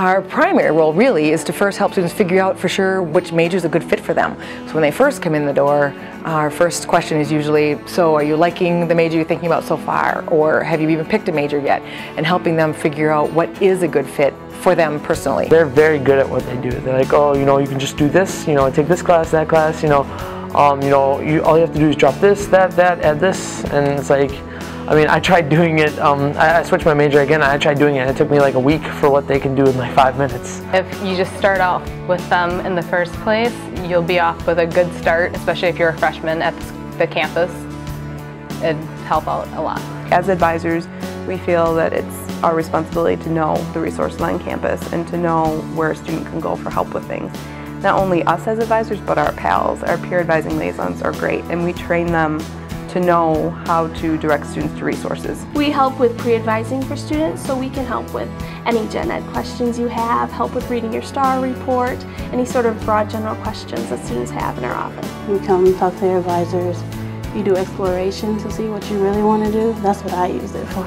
Our primary role really is to first help students figure out for sure which major is a good fit for them. So when they first come in the door, our first question is usually, so are you liking the major you're thinking about so far, or have you even picked a major yet? And helping them figure out what is a good fit for them personally. They're very good at what they do. They're like, oh, you can just do this, take this class, that class, all you have to do is drop this, that, add this, and it's like, I tried doing it, I switched my major again, I tried doing it, and it took me like a week for what they can do in like 5 minutes. If you just start off with them in the first place, you'll be off with a good start, especially if you're a freshman at the campus. It'd help out a lot. As advisors, we feel that it's our responsibility to know the resources on campus and to know where a student can go for help with things. Not only us as advisors, but our pals, our peer advising liaisons are great, and we train them to know how to direct students to resources. We help with pre-advising for students, so we can help with any gen ed questions you have, help with reading your STAR report, any sort of broad general questions that students have in our office. You come and talk to your advisors, you do exploration to see what you really want to do. That's what I use it for.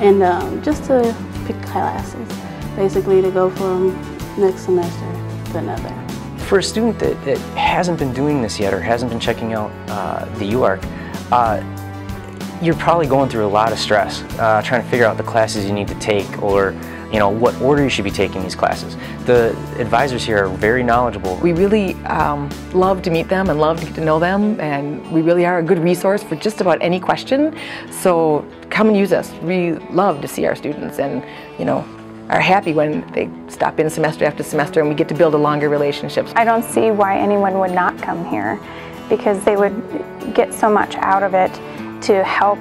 And just to pick classes, basically to go from next semester to another. For a student that hasn't been doing this yet or hasn't been checking out the UARK, you're probably going through a lot of stress trying to figure out the classes you need to take, or what order you should be taking these classes. The advisors here are very knowledgeable. We really love to meet them and love to get to know them, and we really are a good resource for just about any question. So come and use us. We love to see our students, and are happy when they stop in semester after semester and we get to build a longer relationships. I don't see why anyone would not come here, because they would get so much out of it to help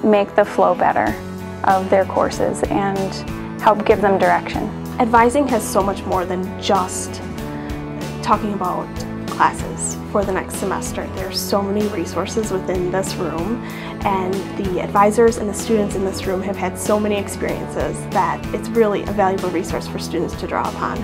make the flow better of their courses and help give them direction. Advising has so much more than just talking about classes for the next semester. There are so many resources within this room, and the advisors and the students in this room have had so many experiences that it's really a valuable resource for students to draw upon.